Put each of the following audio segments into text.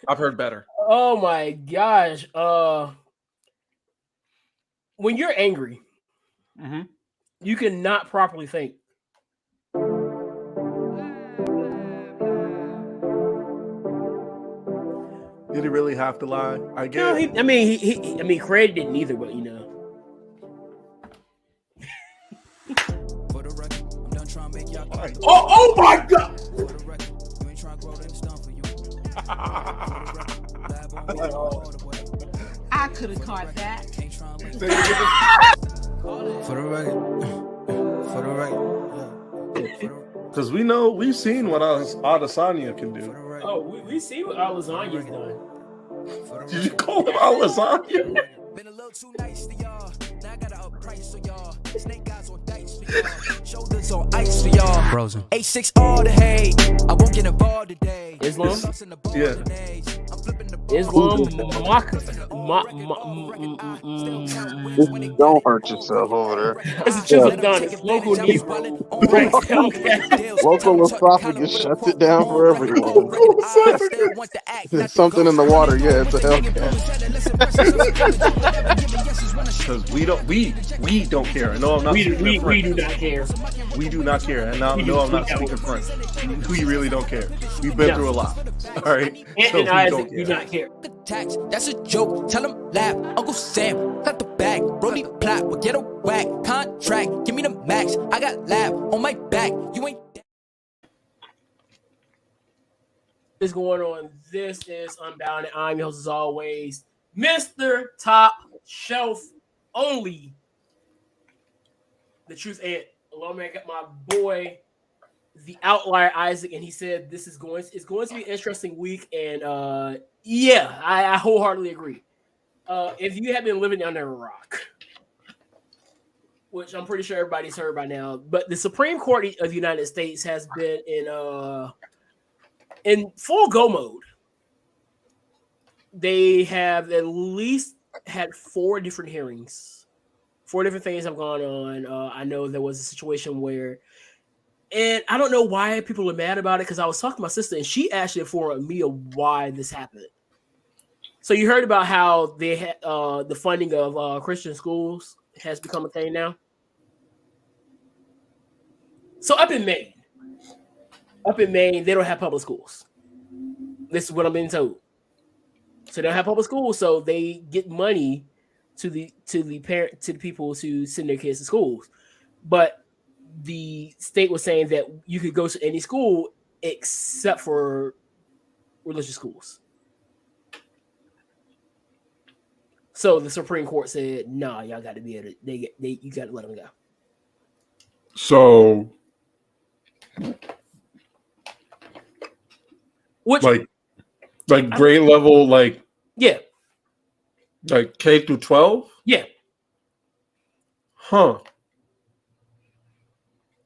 I've heard better. Oh my gosh. When you're angry, you cannot properly think. Did he really have to lie? I No, get. I mean, Craig didn't either, but you know. Oh my God! I could have caught that. For the record. Because we've seen what Adesanya can do. Oh, we see what Lasagna's done. Did you call him Lasagna? Been a little too nice to y'all. Now I gotta up price for y'all. Snake eyes on dice for y'all. Shoulders on ice for y'all. Frozen. A6 all the hate. I won't get involved today. Islam? Yeah. Islam. Don't hurt yourself over there. This is just done. It's local Negro. Right. Okay. Local esophagus shuts it down for everyone. There's something in the water. Yeah, it's a Hellcat. Because we don't care. No, I'm not. We do not care. We do not care. And now, no, I'm not speaking French. We really don't care. We've been through a lot. All right. And Isaac do not care. Tax, that's a joke. Tell him laugh. Uncle Sam, got the bag. Brody plot will get a whack. Contract, give me the max. I got lab on my back. You ain't. What's going on? This is Unbounded. I'm your host, as always, Mr. Top Shelf Only. The Truth Ant. Along with my boy, the Outlier Isaac, and he said this is going to be an interesting week, and yeah, I wholeheartedly agree. If you have been living under a rock, which I'm pretty sure everybody's heard by now, but the Supreme Court of the United States has been in full go mode. They have at least had 4 different hearings. 4 different things have gone on. I know there was a situation where, and I don't know why people are mad about it, because I was talking to my sister and she actually informed me of why this happened. So you heard about how they had the funding of Christian schools has become a thing now. So up in Maine, they don't have public schools. This is what I'm being told. So they don't have public schools, so they get money to the people to send their kids to schools. But the state was saying that you could go to any school except for religious schools. So the Supreme Court said, "Nah, y'all got to be able to. You got to let them go." So, which like grade level, like K through 12. Yeah. Huh.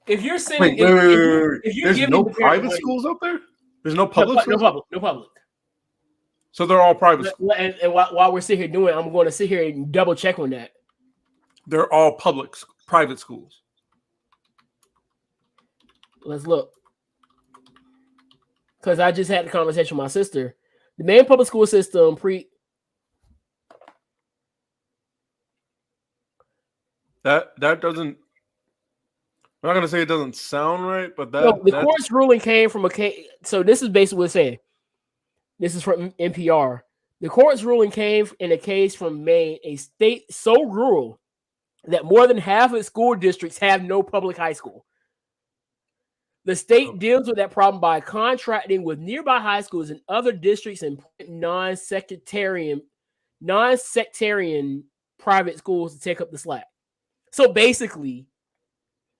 If you're saying, wait. There's no private schools up there. There's no public schools. No public. So they're all private schools. And while we're sitting here doing it, I'm going to sit here and double check on that. They're all private schools. Let's look. Because I just had a conversation with my sister. The main public school system that doesn't. I'm not gonna say it doesn't sound right, but the court's ruling came from a case. So this is basically what it's saying. This is from NPR. The court's ruling came in a case from Maine, a state so rural that more than half of its school districts have no public high school. The state deals with that problem by contracting with nearby high schools and other districts and non-sectarian private schools to take up the slack. So basically,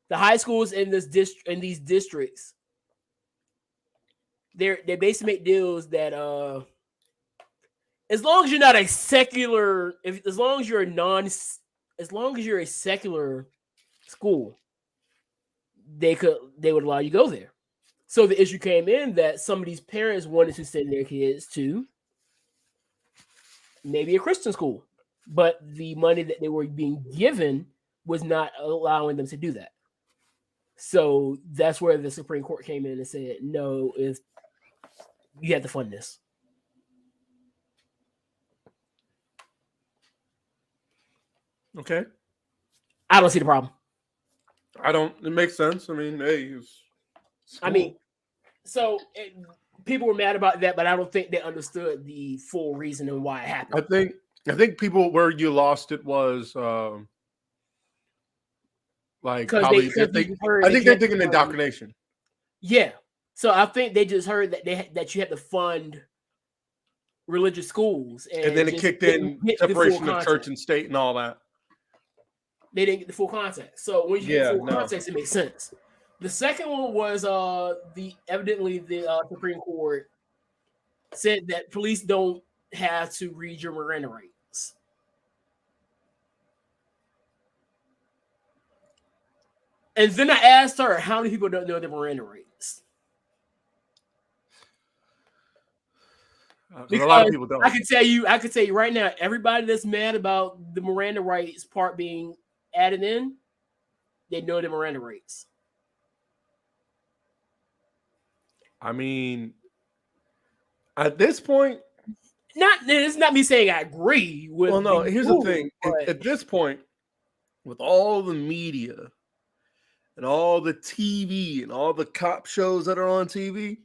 the high schools in these districts, they basically make deals that as long as you're not a secular, as long as you're a secular school, they would allow you to go there. So the issue came in that some of these parents wanted to send their kids to maybe a Christian school, but the money that they were being given was not allowing them to do that. So that's where the Supreme Court came in and said, no, if you have to fund this. Okay. I don't see the problem. I don't. It makes sense. I mean, hey, it's I mean, so people were mad about that, but I don't think they understood the full reason and why it happened. I think people where you lost it was like Because probably. they heard I think they're thinking indoctrination. Yeah, so I think they just heard that that you had to fund religious schools, And then it kicked in separation of church and state and all that. They didn't get the full context. So when you get the full context, it makes sense. The second one was evidently the Supreme Court said that police don't have to read your Miranda rights. And then I asked her, how many people don't know the Miranda rights? A lot of people don't. I can tell you right now, everybody that's mad about the Miranda rights part being added in, they know the Miranda rights. I mean, at this point, it's not me saying I agree with. Well, no. Here's the thing: at this point, with all the media and all the TV and all the cop shows that are on TV,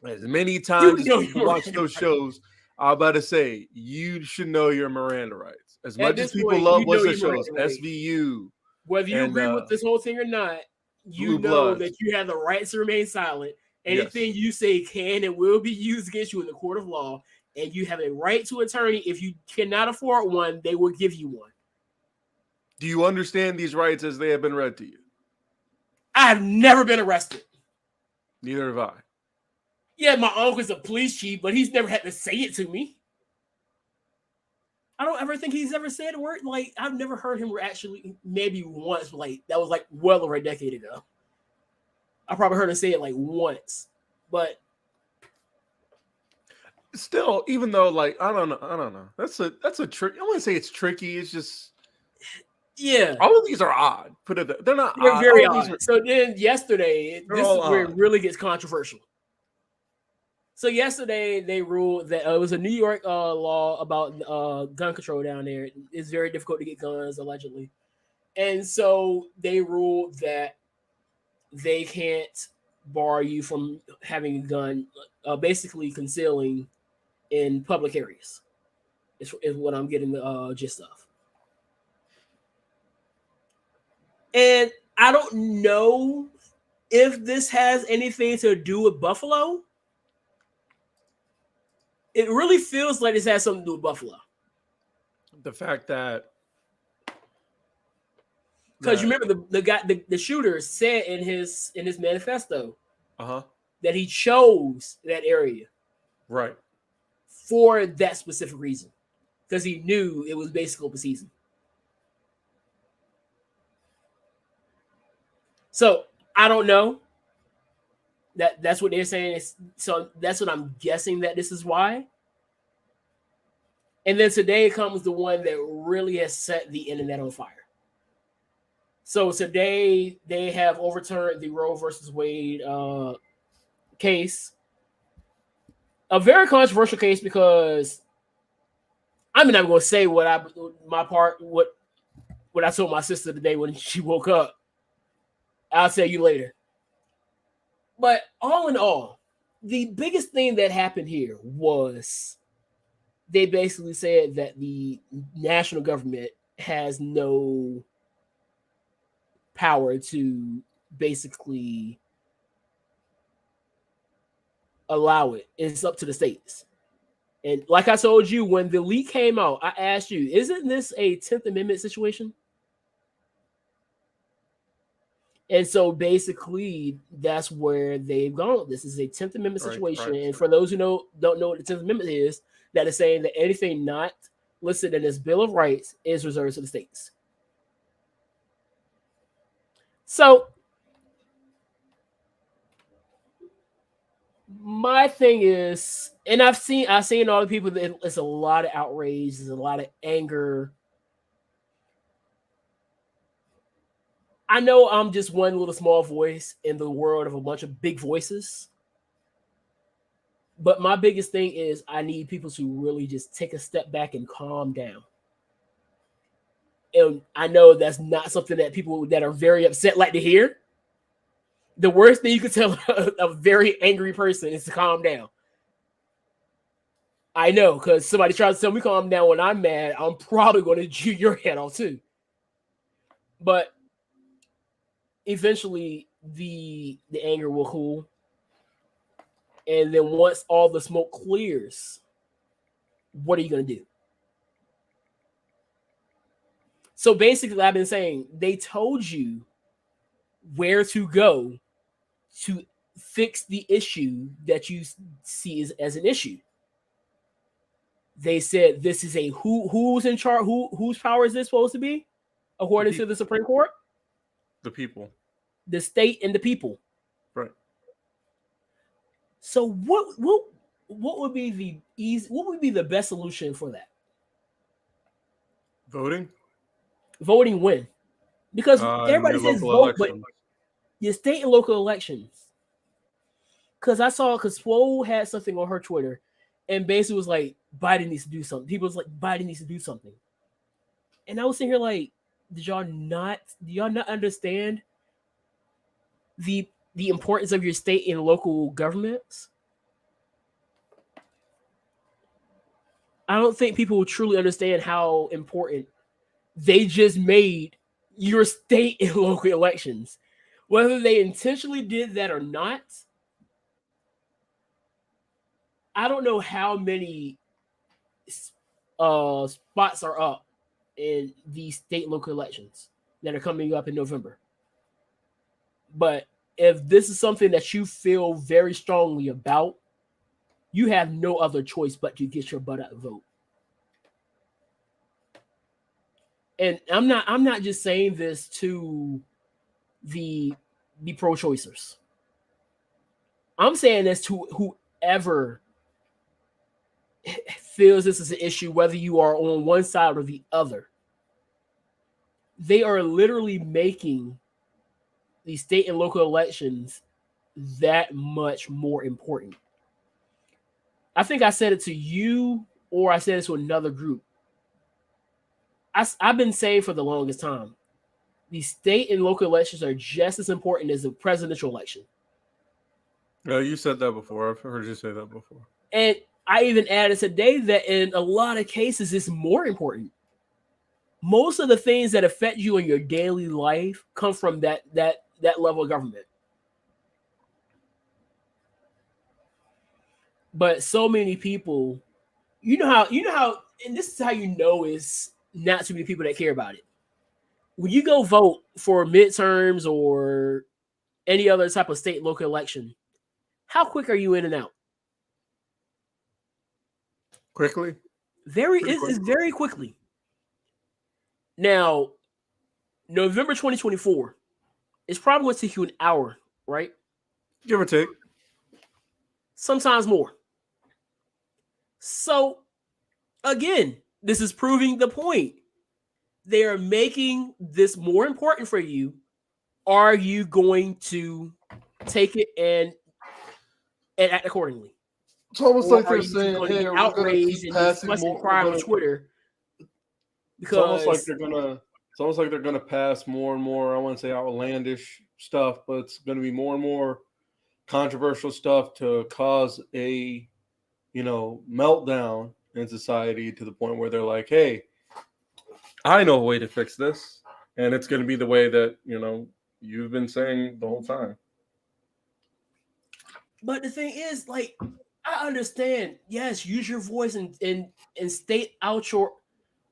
as many times as you watch those shows, I'm about to say you should know your Miranda rights. As much as people love what's the shows, SVU. Whether you agree with this whole thing or not, you know that you have the right to remain silent. Anything you say can and will be used against you in the court of law, and you have a right to attorney. If you cannot afford one, they will give you one. Do you understand these rights as they have been read to you? I have never been arrested. Neither have I. Yeah, my uncle's a police chief, but he's never had to say it to me. I don't ever think he's ever said a word. Like, I've never heard him actually, maybe once, like, that was like well over a decade ago. I probably heard him say it like once, but still, even though, like, I don't know. That's a trick. I wouldn't say it's tricky. It's just, all of these are odd. They're not. They're odd. very odd. So then yesterday, this is where it really gets controversial. So yesterday they ruled that it was a New York law about gun control down there. It's very difficult to get guns, allegedly, and so they ruled that they can't bar you from having a gun, basically concealing in public areas. Is what I'm getting the gist of. And I don't know if this has anything to do with Buffalo. It really feels like this has something to do with Buffalo. The fact that, because you remember the guy, the shooter said in his manifesto, that he chose that area, right, for that specific reason, because he knew it was basically open season. So I don't know. That's what they're saying. So that's what I'm guessing that this is why. And then today comes the one that really has set the internet on fire. So today they have overturned the Roe versus Wade case. A very controversial case because I'm not going to say what I told my sister today when she woke up. I'll tell you later. But all in all, the biggest thing that happened here was they basically said that the national government has no power to basically allow it. It's up to the states. And like I told you, when the leak came out, I asked you, isn't this a 10th Amendment situation? And so basically, that's where they've gone. This is a 10th Amendment situation. Right. And for those who don't know what the 10th Amendment is, that is saying that anything not listed in this Bill of Rights is reserved to the states. So my thing is, and I've seen all the people that it's a lot of outrage, there's a lot of anger. I know I'm just one little small voice in the world of a bunch of big voices. But my biggest thing is I need people to really just take a step back and calm down. And I know that's not something that people that are very upset like to hear. The worst thing you could tell a very angry person is to calm down. I know, because somebody tries to tell me calm down when I'm mad, I'm probably going to chew your head off too. But eventually, the anger will cool. And then once all the smoke clears, what are you going to do? So basically, I've been saying they told you where to go to fix the issue that you see as an issue. They said this is a who's in charge, whose power is this supposed to be, according to the Supreme Court? The people. The state and the people. Right. So what would be the best solution for that? Voting? Voting when? Because everybody says vote, but your state and local elections. Because Swole had something on her Twitter and basically was like, Biden needs to do something. People was like, Biden needs to do something. And I was sitting here like, do y'all not understand the importance of your state and local governments? I don't think people will truly understand how important they just made your state and local elections. Whether they intentionally did that or not, I don't know how many spots are up in the state and local elections that are coming up in November. But if this is something that you feel very strongly about, you have no other choice but to get your butt out and vote. And I'm not just saying this to the pro-choicers. I'm saying this to whoever feels this is an issue, whether you are on one side or the other. They are literally making the state and local elections that much more important. I think I said it to you, or I said it to another group. I've been saying for the longest time, the state and local elections are just as important as the presidential election. Yeah, you said that before. I've heard you say that before. And I even added today that in a lot of cases, it's more important. Most of the things that affect you in your daily life come from that level of government. But so many people, you know how, and this is how you know is not too many people that care about it. When you go vote for midterms or any other type of state local election, how quick are you in and out? Quickly? It's very quickly. Now, November 2024, it's probably going to take you an hour, right? Give or take. Sometimes more. So, again, this is proving the point. They are making this more important for you. Are you going to take it and act accordingly? It's almost Or like they're saying, "Hey, get outraged and discussing crime on Twitter." Because it's almost like they're gonna pass more and more. I wouldn't say outlandish stuff, but it's gonna be more and more controversial stuff to cause a meltdown in society to the point where they're like, "Hey, I know a way to fix this," and it's gonna be the way that you've been saying the whole time. But the thing is, like, I understand. Yes, use your voice and state out your.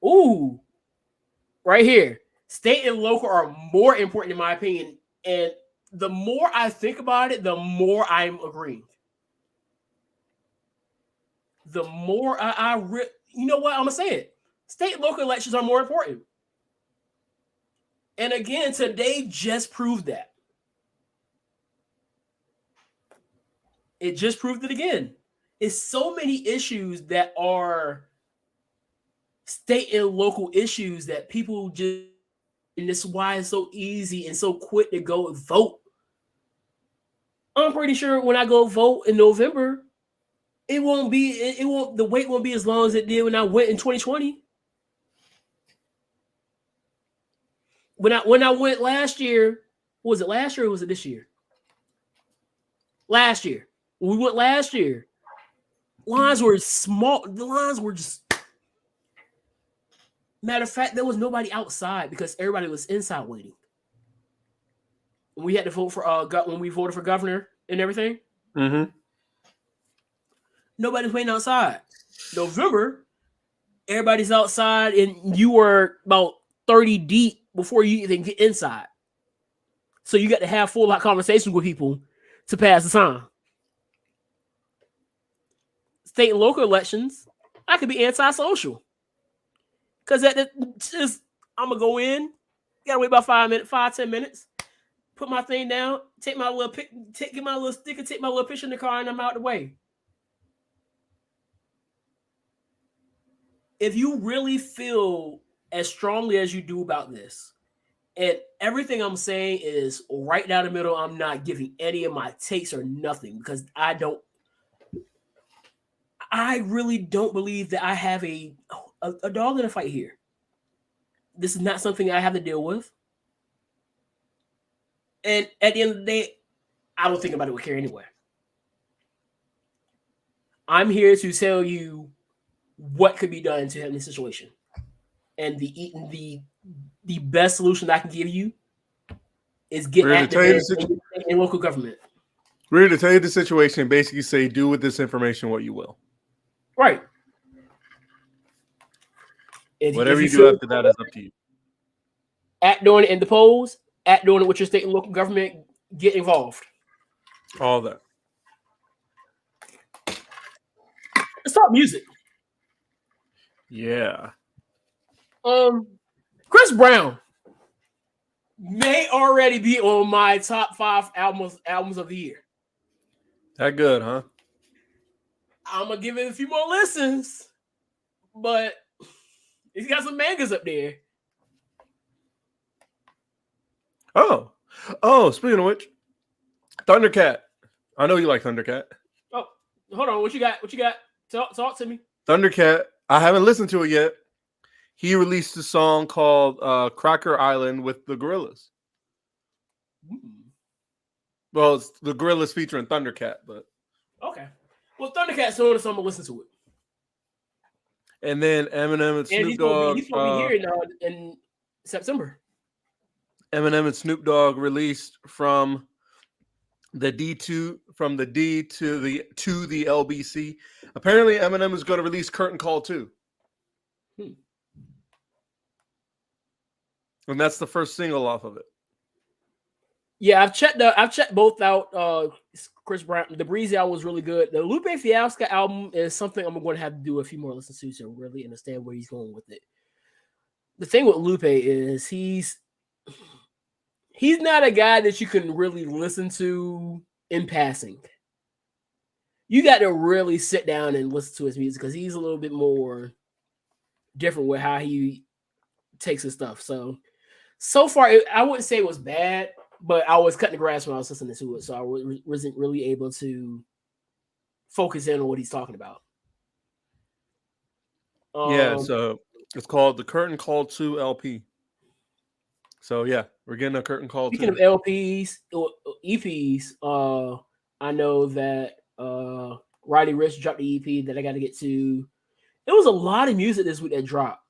Ooh, right here. State and local are more important in my opinion. And the more I think about it, the more I'm agreeing. The more you know what? I'm going to say it. State and local elections are more important. And again, today just proved that. It just proved it again. It's so many issues that are state and local issues that people just, and this is why it's so easy and so quick to go and vote. I'm pretty sure when I go vote in November, the wait won't be as long as it did when I went in 2020. when I went last year, was it last year or was it this year? Last year. When we went last year, lines were small. The lines were just. Matter of fact, there was nobody outside because everybody was inside waiting. We had to vote for when we voted for governor and everything. Mm-hmm. Nobody's waiting outside. November, everybody's outside, and you were about 30 deep before you even get inside. So you got to have full conversations with people to pass the time. State and local elections, I could be antisocial. Because I'm gonna go in, gotta wait about 5-10 minutes, put my thing down, take my little get my little sticker, take my little picture in the car, and I'm out the way. If you really feel as strongly as you do about this, and everything I'm saying is right down the middle, I'm not giving any of my takes or nothing because I really don't believe that I have a dog in a fight here. This is not something I have to deal with. And at the end of the day, I don't think anybody would care anyway. I'm here to tell you what could be done to help this situation. And the best solution I can give you is get active in local government. We're here to tell you the situation and basically say, do with this information what you will. Right. Whatever you do after that is up to you. Act doing it in the polls, act doing it with your state and local government, get involved. All that. Let's talk music. Yeah. Chris Brown may already be on my top 5 albums of the year. That good, huh? I'm gonna give it a few more listens, but he's got some mangas up there. Oh, speaking of which, Thundercat. I know you like Thundercat. Oh, hold on. What you got? Talk to me. Thundercat. I haven't listened to it yet. He released a song called Cracker Island with the Gorillas. Well, it's the Gorillas featuring Thundercat, but okay. Well, Thundercat's doing it, so I'm gonna listen to it. And then Eminem and Snoop Dogg. He's gonna be here in September. Eminem and Snoop Dogg released from the D to the LBC. Apparently, Eminem is going to release Curtain Call 2. And that's the first single off of it. Yeah, I've checked both out. Chris Brown, the Breezy album was really good. The Lupe Fiasco album is something I'm going to have to do a few more listens to really understand where he's going with it. The thing with Lupe is he's not a guy that you can really listen to in passing. You got to really sit down and listen to his music because he's a little bit more different with how he takes his stuff. So far, I wouldn't say it was bad, but I was cutting the grass when I was listening to it, so I wasn't really able to focus in on what he's talking about. Yeah, so it's called the Curtain Call 2 LP. So yeah, we're getting a Curtain Call 2. Speaking of LPs or EPs, I know that Roddy Ricch dropped the EP that I got to get to. There was a lot of music this week that dropped.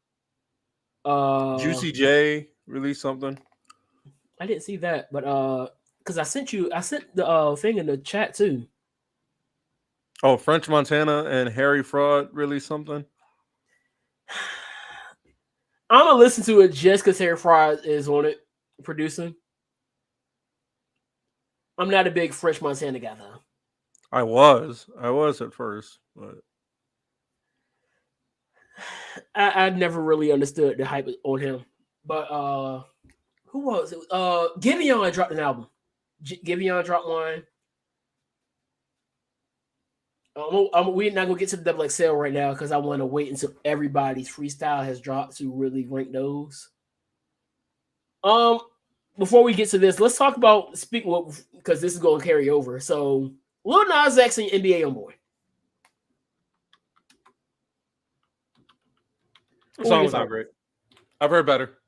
Juicy J released something. I didn't see that, but because I sent the thing in the chat too. Oh, French Montana and Harry Fraud released something. I'm gonna listen to it just because Harry Fraud is on it producing. I'm not a big French Montana guy though. I was at first, but I never really understood the hype on him. But who was it? Giveon dropped an album. Giveon dropped one. We're not gonna get to the double XL right now because I want to wait until everybody's freestyle has dropped to really rank those. Before we get to this, let's talk about because this is going to carry over. So, Lil Nas X and NBA Youngboy. The song was not great. I've heard better.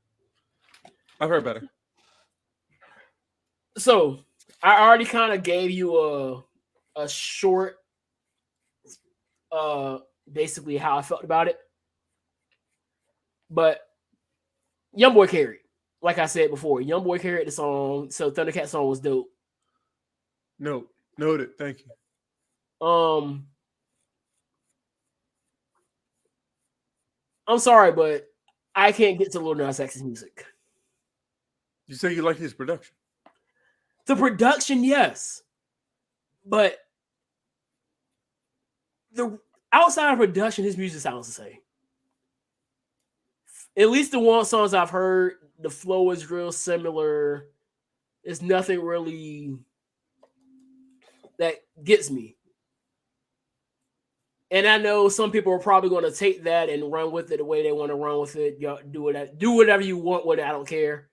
I've heard better. So I already kind of gave you a short, basically how I felt about it. But YoungBoy carried. Like I said before, YoungBoy carried the song. So Thundercat song was dope. Noted. Thank you. I'm sorry, but I can't get to Lil Nas X's music. You say you like his production? The production, yes. But the outside of production, his music sounds the same. At least the one songs I've heard, the flow is real similar. There's nothing really that gets me. And I know some people are probably going to take that and run with it the way they want to run with it. Do whatever you want with it. I don't care.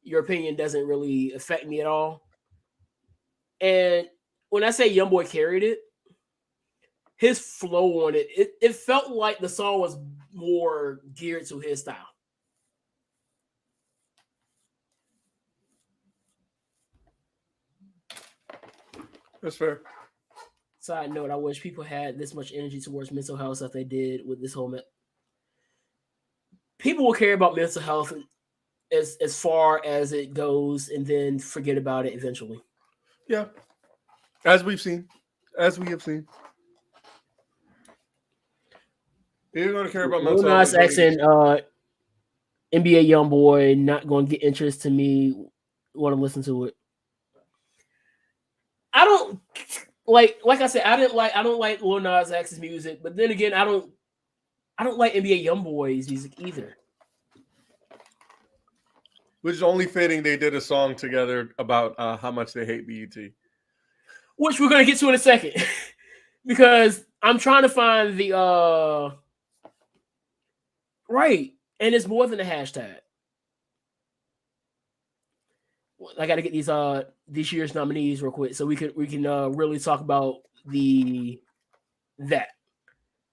Your opinion doesn't really affect me at all. And when I say YoungBoy carried it, his flow on it, it felt like the song was more geared to his style. That's fair. Side note, I wish people had this much energy towards mental health that they did with this whole. People will care about mental health as far as it goes and then forget about it eventually. Yeah. As we have seen. You're going to care about mental health. Lil Nas X and NBA YoungBoy not going to get interest to me when I'm listening to it. I don't like I said, I don't like Lil Nas X's music, but then again, I don't like NBA YoungBoy's music either. Which is only fitting they did a song together about how much they hate BET. Which we're going to get to in a second. Because I'm trying to find the right, and it's more than a hashtag. I got to get these this year's nominees real quick so we can really talk about that.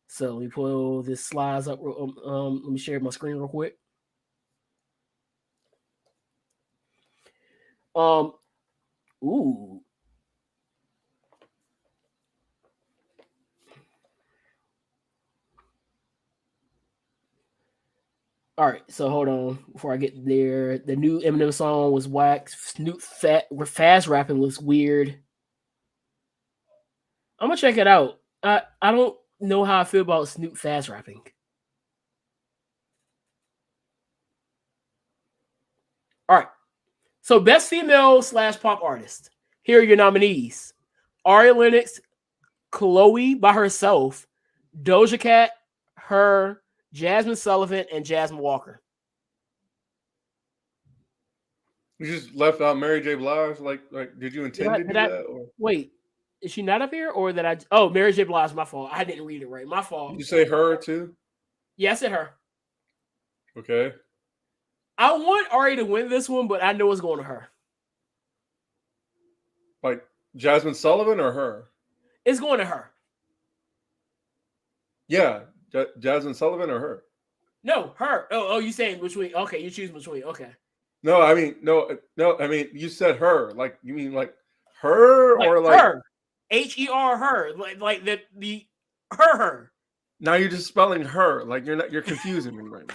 So let me pull this slides up. Let me share my screen real quick. Ooh. All right, so hold on before I get there. The new Eminem song was whack. Snoop fast rapping was weird. I'm gonna check it out. I don't know how I feel about Snoop fast rapping. All right, so best female / pop artist. Here are your nominees: Ari Lennox, Chloe by herself, Doja Cat, her, Jasmine Sullivan, and Jasmine Walker. You just left out Mary J. Blige. Like, did you intend to do that? Or? Wait, is she not up here, or that I? Oh, Mary J. Blige. My fault. I didn't read it right. My fault. Did you say her too? Yeah, I said her. Okay. I want Ari to win this one, but I know it's going to her. Like Jasmine Sullivan or her? It's going to her. Yeah, Jasmine Sullivan or her? No, her. Oh, you saying between? Okay, you choose between. Okay. No, I mean no. I mean you said her. Like you mean like her or like her? HER her. Like the her. Now you're just spelling her. Like you're confusing me right now.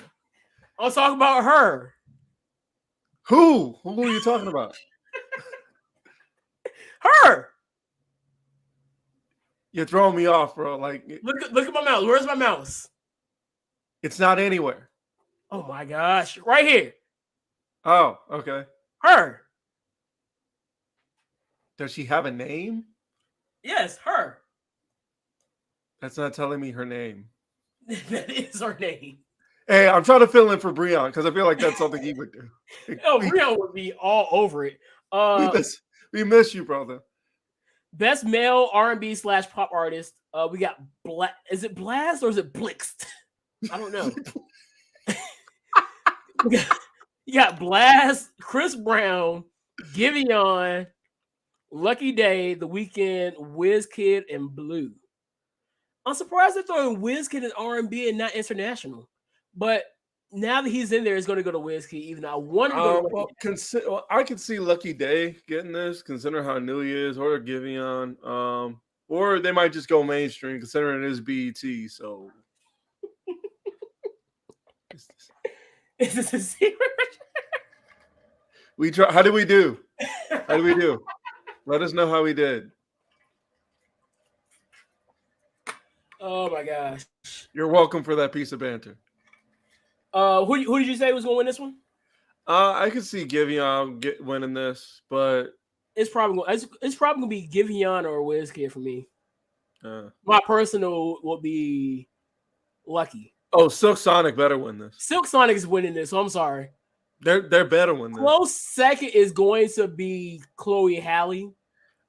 I'm talking about her. Who are you talking about? Her. You're throwing me off, bro. Like look at my mouse. Where's my mouse? It's not anywhere. Oh my gosh. Right here. Oh, okay. Her. Does she have a name? Yes, her. That's not telling me her name. That is her name. Hey, I'm trying to fill in for Breon because I feel like that's something he would do. Breon would be all over it. We miss you, brother. Best male R&B / pop artist. We got Is it Blast or is it Blixt? I don't know. You got Blast, Chris Brown, Giveon, Lucky Day, The Weeknd, Wizkid, and Blue. I'm surprised they're throwing Wizkid in R&B and not international. But now that he's in there, it's going to go to Wizkid. Even though I wanted to go to Lucky Day. I could see Lucky Day getting this, considering how new he is, or Giveon. Or they might just go mainstream, considering it is BET. So, Is this a secret? we try. How did we do? Let us know how we did. Oh my gosh! You're welcome for that piece of banter. Who did you say was going to win this one? I could see Giveon winning this, but it's probably gonna be Giveon or Wizkid for me. My personal will be Lucky. Oh, Silk Sonic better win this. Silk Sonic is winning this, so I'm sorry. They're better win this. Close second is going to be Chloe Halle.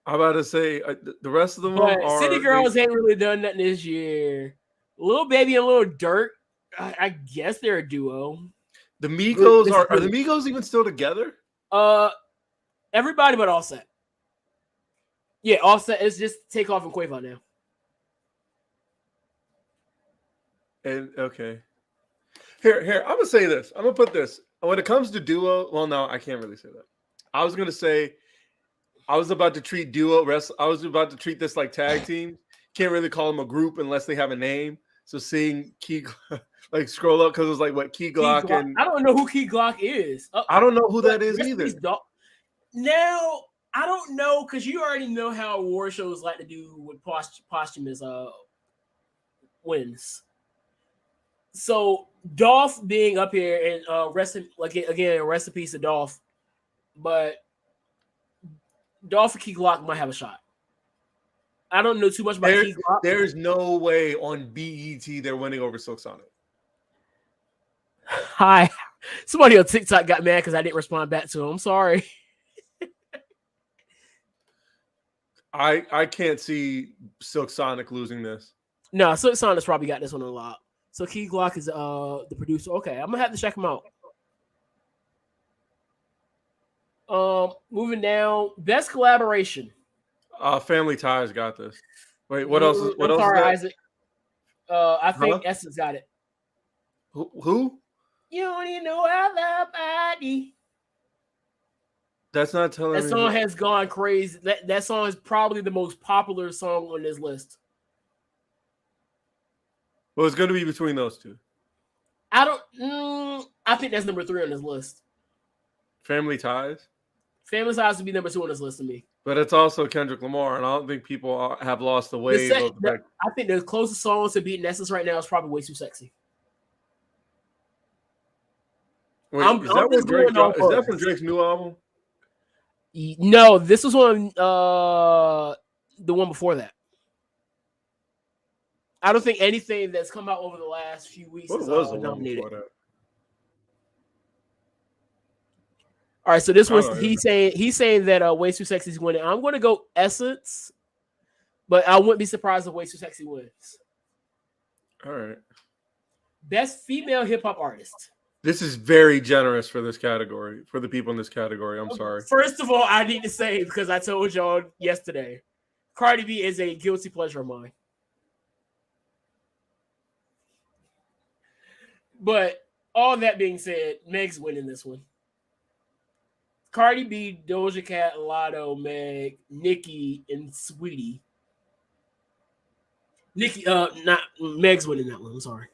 I'm about to say the rest of them are. City Girls ain't really done nothing this year. Lil Baby and Lil Durk, I guess they're a duo. The Migos are the Migos even still together? Everybody but Offset. Yeah, Offset is just Takeoff and Quavo now. And okay. Here, I'm gonna say this. I'm gonna put this. When it comes to duo, well, no, I can't really say that. I was gonna say I was about to treat I was about to treat this like tag team. Can't really call them a group unless they have a name. So seeing Key like scroll up because it was like what Key Glock and I don't know who Key Glock is. I don't know who that is either. Now I don't know because you already know how award shows like to do with posthumous wins. So Dolph being up here and rest in peace to Dolph, but Dolph and Key Glock might have a shot. I don't know too much about Key Glock. There's no way on BET they're winning over Silk Sonic. Hi. Somebody on TikTok got mad because I didn't respond back to him. I'm sorry. I can't see Silk Sonic losing this. No, Silk Sonic's probably got this one on lock. So Key Glock is the producer. Okay, I'm gonna have to check him out. Moving down, best collaboration. Family Ties got this. Wait, what else? What else? Sorry, Isaac. I think Essence got it. Who? You don't even know how the body. That's not telling me. That song has gone crazy. That song is probably the most popular song on this list. Well, it's going to be between those two. I think that's number 3 on this list. Family Ties? Family Ties would be number 2 on this list to me. But it's also Kendrick Lamar, and I don't think people have lost the wave. I think the closest song to beating Essence right now is probably Way Too Sexy. Wait, is that from Drake's new album? No, this was on the one before that. I don't think anything that's come out over the last few weeks is nominated. All right, so this was he's saying that Way Too Sexy is winning. I'm going to go Essence, but I wouldn't be surprised if Way Too Sexy wins. All right. Best female hip hop artist. This is very generous for this category, for the people in this category. I'm sorry. First of all, I need to say, because I told y'all yesterday, Cardi B is a guilty pleasure of mine. But all that being said, Meg's winning this one. Cardi B, Doja Cat, Lotto, Meg, Nicki, and Sweetie. Meg's winning that one. I'm sorry.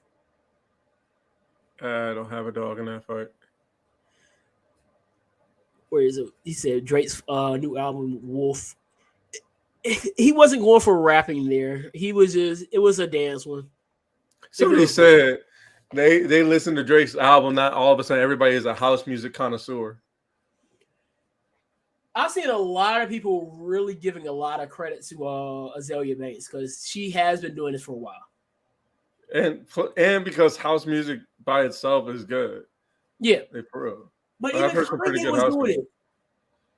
I don't have a dog in that fight. Where is it? He said Drake's new album, Wolf. He wasn't going for rapping there. It was a dance one. Somebody said they listened to Drake's album, not all of a sudden everybody is a house music connoisseur. I've seen a lot of people really giving a lot of credit to Azalea Banks because she has been doing this for a while. And because house music by itself is good. Yeah. But I've heard some pretty good house music.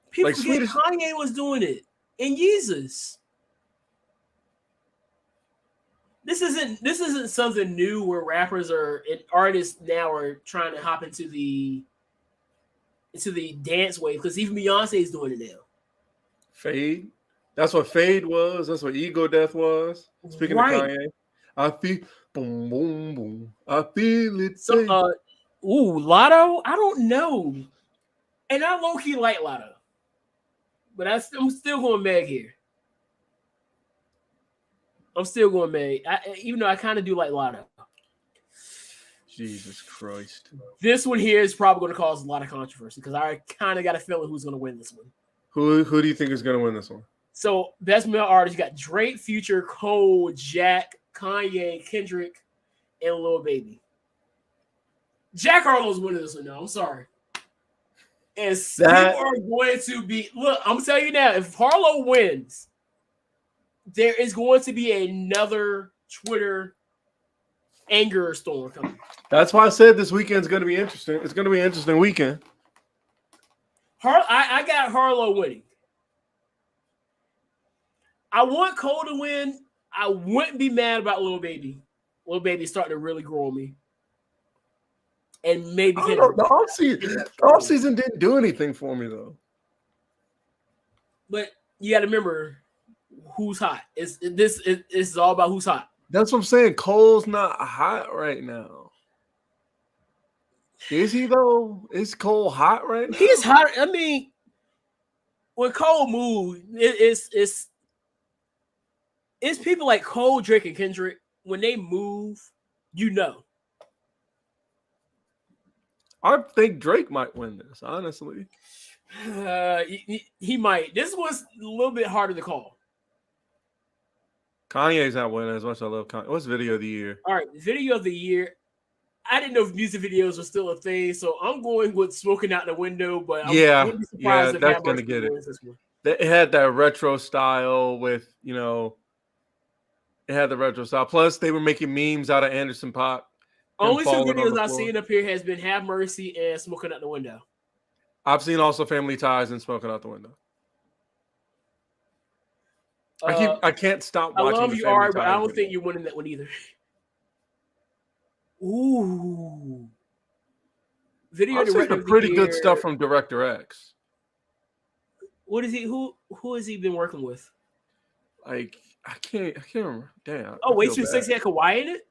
People forget Kanye was doing it. And Jesus. This isn't something new where rappers and artists now are trying to hop into the dance wave because even Beyonce is doing it now. Fade. That's what Fade was. That's what Ego Death was. Speaking of Kanye, I feel boom, boom, boom. I feel it. So, Ooh, Lotto? I don't know. And I low-key like Lotto. But I'm still going Meg here. I'm still going Meg. Even though I kind of do like Lotto. Jesus Christ. This one here is probably going to cause a lot of controversy because I kind of got a feeling who's going to win this one. Who do you think is going to win this one? So, best male artist, you got Drake, Future, Cole, Jack, Kanye, Kendrick, and Lil Baby. Jack Harlow's winning this one now. I'm sorry. And people are going to be... Look, I'm telling you now, if Harlow wins, there is going to be another Twitter anger storm coming. That's why I said this weekend's going to be interesting. It's going to be an interesting weekend. I got Harlow winning. I want Cole to win. I wouldn't be mad about Lil Baby. Lil Baby's starting to really grow on me. And maybe the offseason didn't do anything for me, though. But you got to remember who's hot. It's all about who's hot. That's what I'm saying. Cole's not hot right now. Is he, though? Is Cole hot right now? He's hot. I mean, when Cole moves, it's people like Cole, Drake, and Kendrick. When they move, you know. I think Drake might win this, honestly. He might. This was a little bit harder to call. Kanye's not winning as much as I love Kanye. What's video of the year? All right, video of the year. I didn't know if music videos were still a thing, so I'm going with Smoking Out the Window, but I'm wouldn't be surprised if that's going to get it. It had that retro style with, it had the retro style. Plus, they were making memes out of Anderson .Paak. Only two videos I've seen up here has been Have Mercy and Smoking Out the Window. I've seen also Family Ties and Smoking Out the Window. I can't stop watching. I love you, Ari, but I don't think you're winning that one either. Ooh. Video director of the pretty good stuff from Director X. What is he? Who has he been working with? I can't remember. Damn. Oh, Way Too Sexy had Kawhi in it?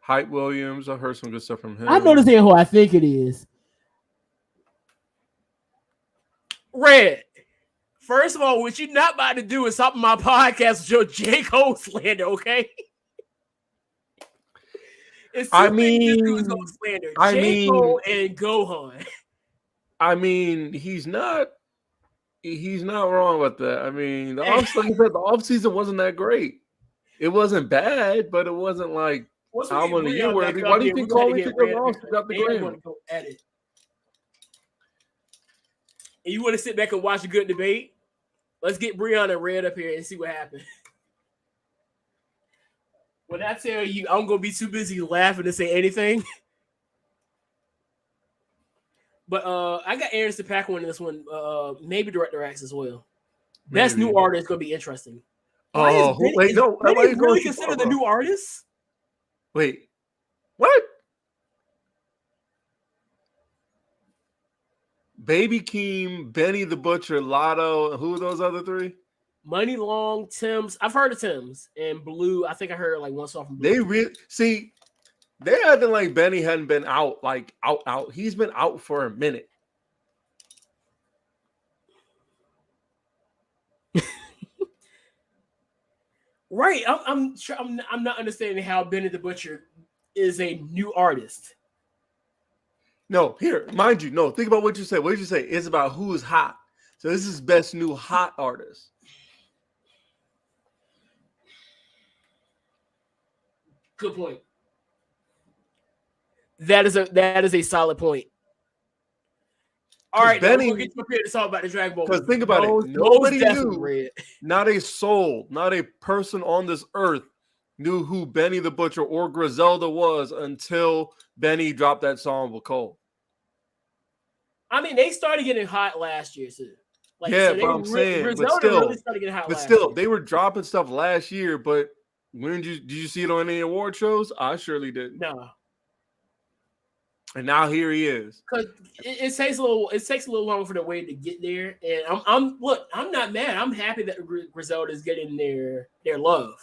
Hype Williams. I've heard some good stuff from him. I know this ain't who I think it is. Red. First of all, what you're not about to do is stop my podcast with your J. Cole slander, okay? It's J. Cole and Gohan. I mean, he's not wrong with that. I mean, the offseason wasn't that great. It wasn't bad, but it wasn't like album of the year worthy. Why do you think Cole got the Grammy? And you want to sit back and watch a good debate? Let's get Breonna Red up here and see what happens. When I tell you I'm going to be too busy laughing to say anything. But I got Anderson .Paak winning this one. Maybe Director X as well. Maybe. Best new artist is going to be interesting. Oh, wait, no. Are you really consider the new artist? Wait, what? Baby Keem, Benny the Butcher, Lotto, who are those other three? Money Long, Tim's. I've heard of Tim's and Blue. I think I heard like one song from Blue. They acting like Benny hadn't been out. He's been out for a minute. Right. I'm not understanding how Benny the Butcher is a new artist. No, here, mind you, no, think about what you said. What did you say? It's about who's hot. So this is best new hot artist. Good point. That is a solid point. All right, Benny, we'll get prepared to talk about the Dragon Ball. Because think about it. Nobody knew, not a soul, not a person on this earth knew who Benny the Butcher or Griselda was until Benny dropped that song with Cole. I mean, they started getting hot last year, too. I'm saying, really started getting hot last year. They were dropping stuff last year, but did you see it on any award shows? I surely didn't. No. And now here he is. Because it takes a little longer for the way to get there. And I'm not mad. I'm happy that Griselda is getting their love.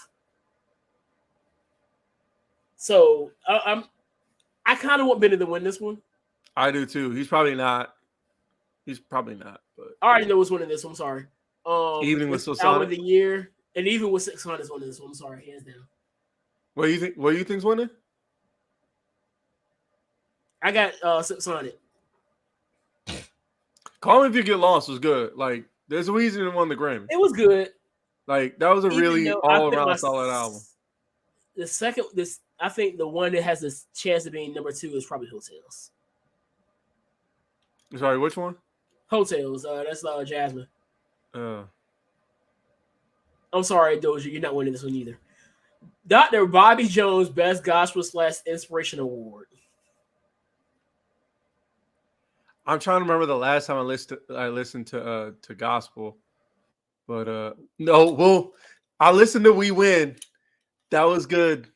So I kind of want Benny to win this one. I do too. He's probably not. But I already know who's winning this one. I'm sorry. Evening with album of Silk the year, and even with 600 is winning this one. I'm sorry, hands down. What do you think? What do you think's winning? I got Silk Sonic. Call Me If You Get Lost was good. Like, there's a reason it won the Grammy. It was good. Like, that was a really all around solid album. The second, I think the one that has this chance of being number 2 is probably Hotels. Sorry, which one? Hotels. That's Jasmine. Uh, I'm sorry, Doja, you're not winning this one either. Dr. Bobby Jones Best Gospel / Inspiration Award. I'm trying to remember the last time I listened to gospel, but no. Well, I listened to We Win. That was good.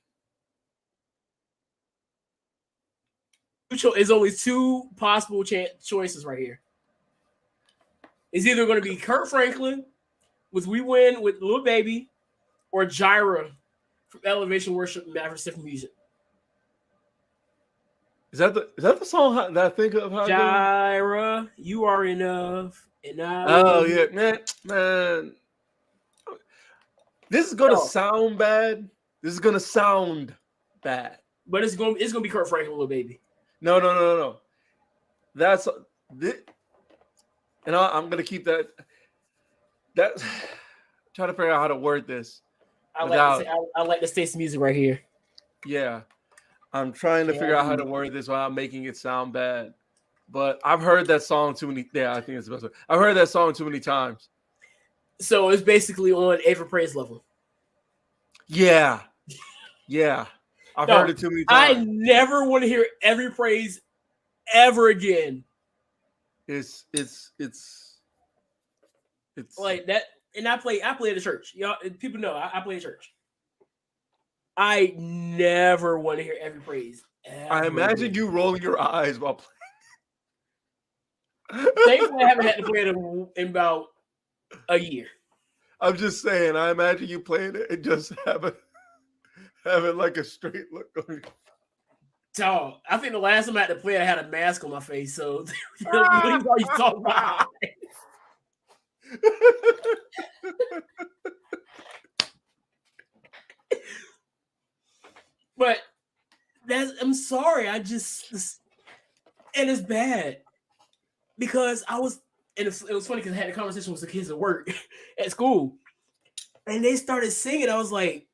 There's only 2 possible choices right here. It's either going to be Kurt Franklin with We Win with Lil Baby, or Jireh from Elevation Worship and Maverick City Music. Is that the song that I think of? Jireh, you are enough, and I. Oh yeah, man. This is gonna sound bad. This is gonna sound bad. But it's gonna be Kurt Franklin, Lil Baby. No. That's this, and I'm gonna keep that. That's trying to figure out how to word this. I like the States music right here. Yeah, I'm trying to figure out how to word this without making it sound bad. But I've heard that song too many. Yeah, I think it's the best way. I've heard that song too many times. So it's basically on Every Praise level. Yeah. I've heard it too many times. I never want to hear Every Praise ever again. It's like that. And I play at the church. Y'all, people know I play at church. I never want to hear Every Praise. I imagine you rolling your eyes while playing. Thankfully, I haven't had to play it in about a year. I'm just saying, I imagine you playing it and just having like a straight look on you. Dog, I think the last time I had to play, I had a mask on my face. So what are you talking about? But I'm sorry. And it's bad because it was funny because I had a conversation with some kids at work at school, and they started singing. I was like,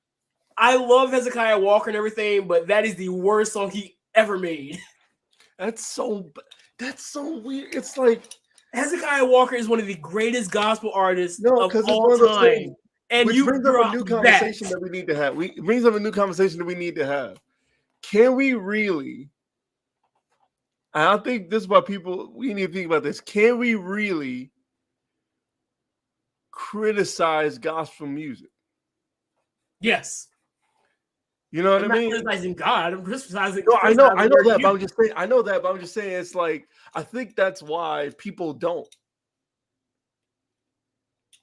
I love Hezekiah Walker and everything, but that is the worst song he ever made. That's so weird. It's like Hezekiah Walker is one of the greatest gospel artists of all time. And which brings up a new conversation that we need to have. It brings up a new conversation that we need to have. Can we really? I think this is what we need to think about this. Can we really criticize gospel music? Yes. You know what I mean? I'm not criticizing God. I'm criticizing. No, I know that, but I'm just saying. I know that, but I'm just saying. It's like I think that's why people don't.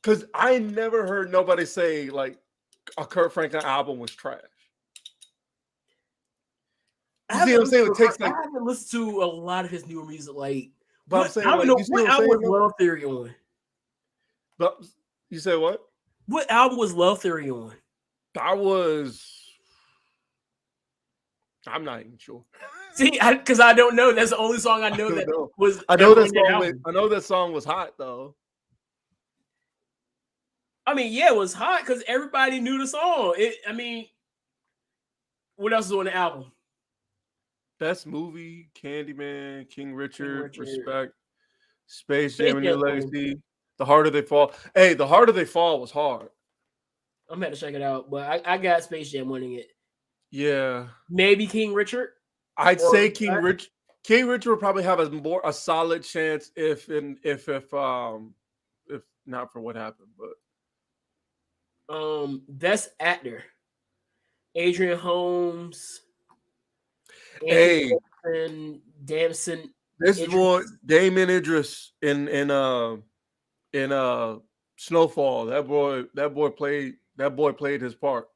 Because I never heard nobody say like a Kurt Franklin album was trash. You see what I'm saying? It takes like, I haven't listened to a lot of his newer music. Like, but I'm saying, what album was Love Theory on? But you said what? What album was Love Theory on? I'm not even sure. See, because I don't know. That's the only song I know that was. I know that song. I know that song was hot though. I mean, yeah, it was hot because everybody knew the song. What else is on the album? Best movie: Candyman, King Richard, Respect, Space Jam: A New Legacy, The Harder They Fall. Hey, The Harder They Fall was hard. I'm gonna check it out, but I got Space Jam winning it. Yeah, maybe King Richard. I'd say King Richard. King Richard would probably have a solid chance if not for what happened, but. Best actor: Adrian Holmes. Damson. This is more Damon Idris in Snowfall. That boy played his part.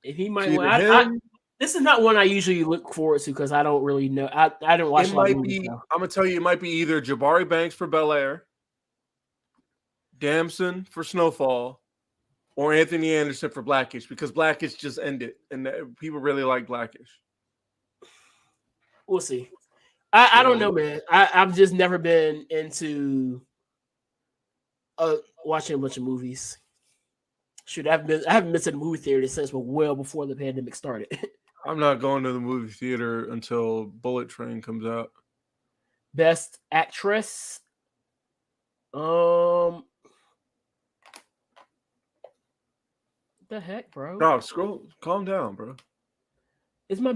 If he might win, This is not one I usually look forward to because I don't really know. I didn't watch It a lot of might movies. be. Now. I'm gonna tell you, it might be either Jabari Banks for Bel Air, Damson for Snowfall, or Anthony Anderson for Blackish, because Blackish just ended and people really like Blackish. We'll see. I don't know, man. I've just never been into watching a bunch of movies. Shoot, I haven't been to the movie theater since well before the pandemic started. I'm not going to the movie theater until Bullet Train comes out. Best actress. The heck, bro? No, calm down, bro. It's my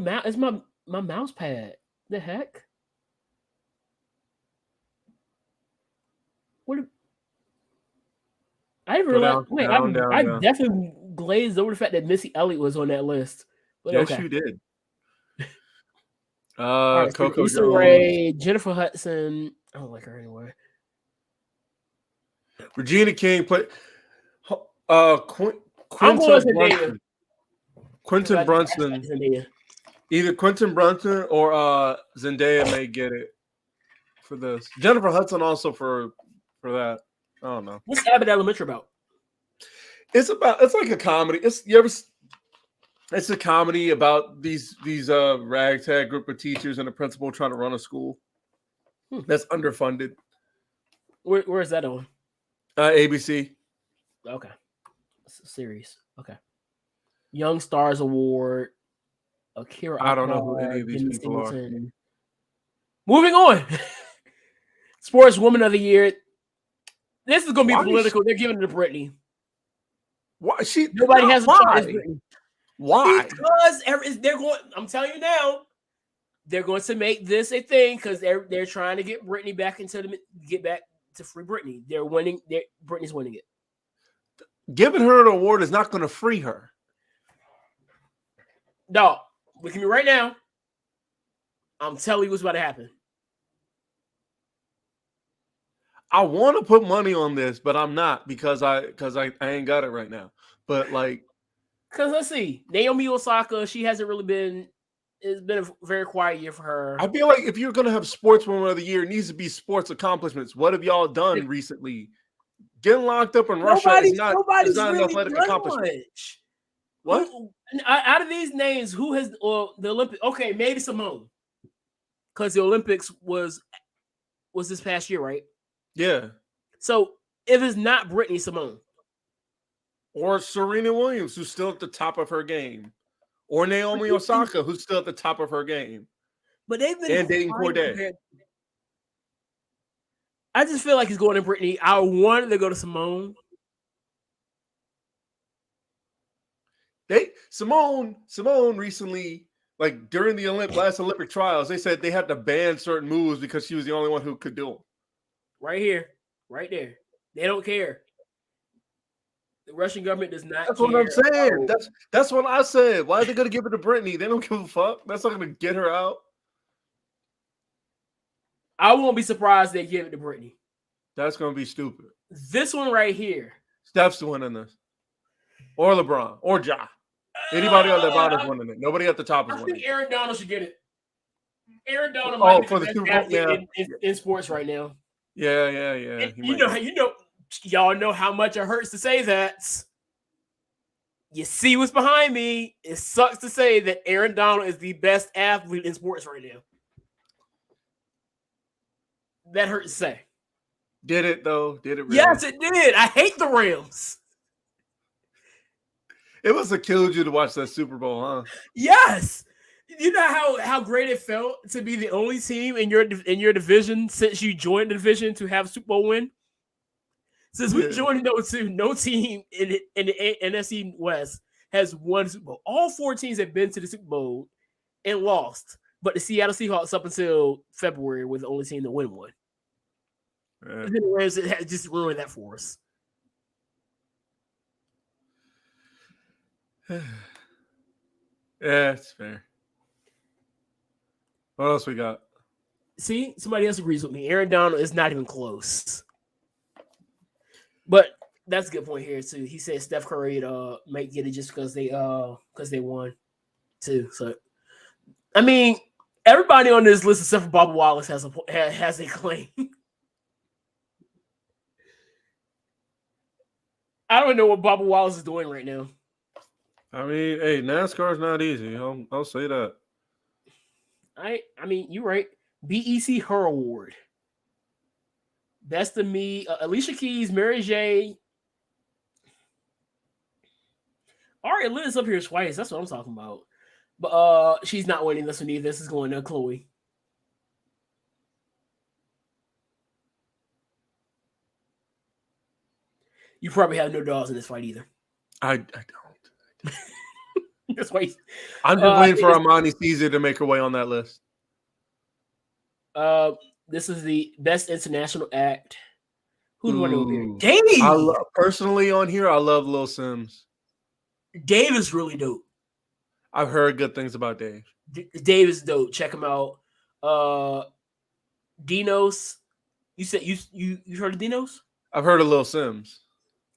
mouse pad. The heck? What? I didn't realize. Wait, I definitely glazed over the fact that Missy Elliott was on that list. But yes, okay. you did. Right, Coco Issa Jones, Rae, Jennifer Hudson. I don't like her anyway. Regina King played. Quentin Brunson. Either Quentin Brunson or Zendaya may get it for this. Jennifer Hudson also for that. I don't know. What's Abbott Elementary about? It's like a comedy. It's a comedy about these ragtag group of teachers and a principal trying to run a school that's underfunded. Where is that on? ABC. Okay. It's a series. Okay. Young Stars Award. Akira. I don't know who any of these people are. Moving on. Sports Woman of the Year. This is going to be political. They're giving it to Britney. Why Nobody has a choice. Why? Because they're going. I'm telling you now, they're going to make this a thing because they're trying to get Britney back get back to free Britney. They're winning. Britney's winning it. Giving her an award is not going to free her. Dog, look at me right now. I'm telling you what's about to happen. I want to put money on this, but I'm not because I ain't got it right now. But because let's see, Naomi Osaka, she hasn't really been. It's been a very quiet year for her. I feel like if you're gonna have Sportswoman of the Year, it needs to be sports accomplishments. What have y'all done recently? Getting locked up in Russia is not an athletic accomplishment. Much. What? Out of these names, who has the Olympics? Okay, maybe Simone, because the Olympics was this past year, right? Yeah. So if it's not Britney, Simone. Or Serena Williams, who's still at the top of her game. Or Naomi Osaka, who's still at the top of her game. But they've been dating Corday. I just feel like he's going to Britney. I wanted to go to Simone. Simone recently, like during the last Olympic trials, they said they had to ban certain moves because she was the only one who could do them. Right here, right there. They don't care. The Russian government does not. That's what I'm saying. That's what I said. Why are they going to give it to Britney? They don't give a fuck. That's not going to get her out. I won't be surprised they give it to Britney. That's going to be stupid. This one right here. Steph's winning this. Or LeBron. Or Ja. Anybody on the bottom is winning it. Nobody at the top is winning it. I think Aaron Donald should get it. Aaron Donald might be the best athlete in sports right now. Yeah. Y'all know how much it hurts to say that. You see what's behind me. It sucks to say that Aaron Donald is the best athlete in sports right now. That hurts to say. Did it though? Did it really? Yes, it did. I hate the Rams. It must have killed you to watch that Super Bowl, huh? Yes. You know how great it felt to be the only team in your division since you joined the division to have a Super Bowl win? Since we joined no team in the NFC West has won Super Bowl. All 4 teams have been to the Super Bowl and lost. But the Seattle Seahawks up until February were the only team to win one. And then the Rams just ruined that for us. Yeah, it's fair. What else we got? See, somebody else agrees with me. Aaron Donald is not even close. But that's a good point here too. He said Steph Curry might get it just because they won. too. So, I mean, everybody on this list except for Bubba Wallace has a claim. I don't know what Bubba Wallace is doing right now. I mean, hey, NASCAR's not easy. I'll say that. I mean, you're right. BEC Her Award. Best of Me, Alicia Keys, Mary J. All right, Liz up here twice. That's what I'm talking about. But she's not winning this one either. This is going to Chloe. You probably have no dogs in this fight either. I don't. That's why I'm just waiting for Armani Caesar to make her way on that list. This is the best international act. Who do I know here? Dave. Personally, on here, I love Lil Sims. Dave is really dope. I've heard good things about Dave. Dave is dope. Check him out. Dinos. You said you heard of Dinos? I've heard of Lil Sims.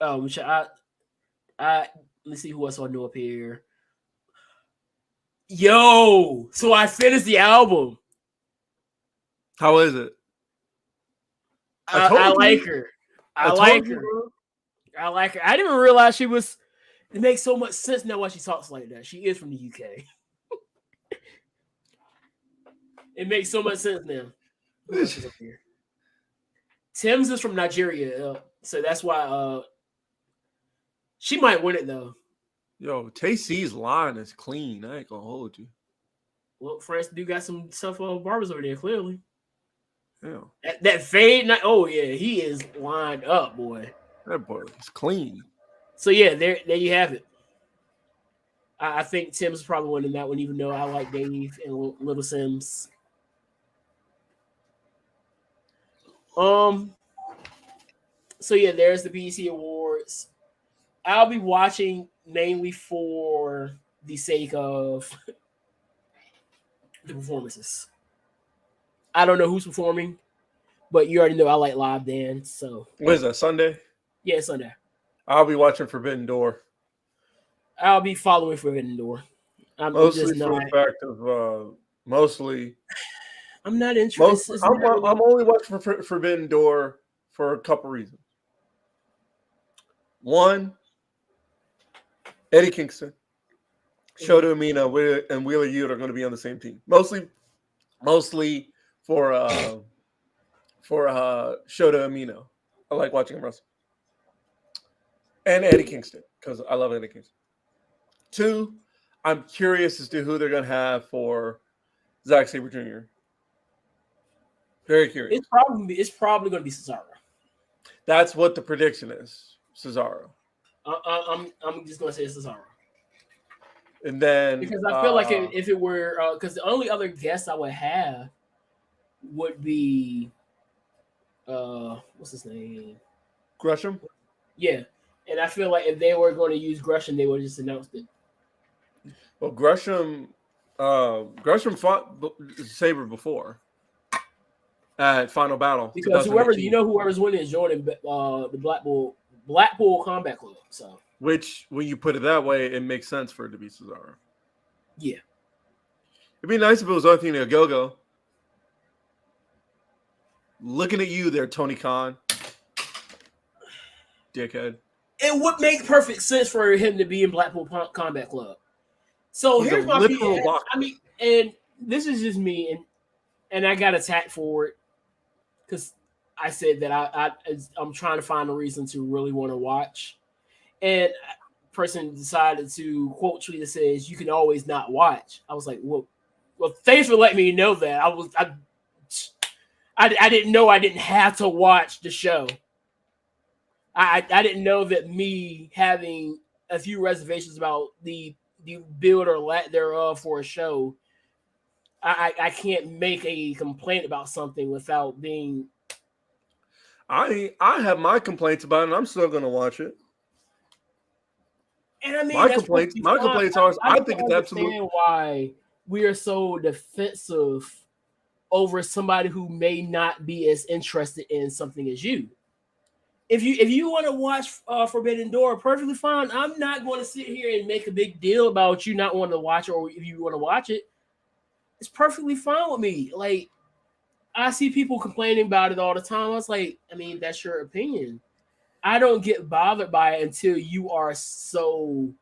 Let's see who else I know up here. Yo, so I finished the album. How is it? I like her. I like her. I like her. I didn't even realize she was. It makes so much sense now why she talks like that. She is from the UK. It makes so much sense now. Who else is up here? Tim's is from Nigeria, so that's why she might win it though. Yo, Tay-C's line is clean. I ain't gonna hold you. Well, France do got some tough barbers over there, clearly. Yeah. That fade, oh yeah, he is lined up, boy. That boy is clean. So yeah, there you have it. I think Tim's probably winning that one, even though I like Dave and Little Sims. So yeah, there's the BET Awards. I'll be watching mainly for the sake of the performances. I don't know who's performing, but you already know I like live dance. So what is that, Sunday? Yeah, Sunday. I'll be watching Forbidden Door. I'll be following Forbidden Door. Mostly for the fact of mostly. I'm not interested. I'm only watching for Forbidden Door for a couple reasons. One, Eddie Kingston, Shota Umino, and Wheeler Yuta are going to be on the same team. Mostly for Shota Umino. I like watching him wrestle. And Eddie Kingston, because I love Eddie Kingston. Two, I'm curious as to who they're going to have for Zack Sabre Jr. Very curious. It's probably going to be Cesaro. That's what the prediction is, Cesaro. I'm just going to say Cesaro. And then because I feel like if it were because the only other guest I would have would be what's his name? Gresham? Yeah. And I feel like if they were going to use Gresham, they would have just announced it. Well, Gresham fought Sabre before at Final Battle. Because whoever's winning is joining the Blackpool Combat Club. So which, when you put it that way, it makes sense for it to be Cesaro. Yeah. It'd be nice if it was Anthony Ogogo. Looking at you there, Tony Khan. Dickhead. It would make perfect sense for him to be in Blackpool Combat Club. So here's my feeling. I mean, and this is just me, and I got attacked for it because I said that I'm trying to find a reason to really want to watch. And a person decided to quote tweet that says, "You can always not watch." I was like, well, thanks for letting me know that. I didn't know I didn't have to watch the show. I didn't know that me having a few reservations about the build or lack thereof for a show, I can't make a complaint about something without being. I have my complaints about it, and I'm still going to watch it. And I mean, my complaints are. I think it's absolutely why we are so defensive over somebody who may not be as interested in something as you. if you want to watch Forbidden Door, perfectly fine. I'm not going to sit here and make a big deal about you not wanting to watch it, or if you want to watch it, it's perfectly fine with me. Like, I see people complaining about it all the time. I was like, I mean, that's your opinion. I don't get bothered by it until you are so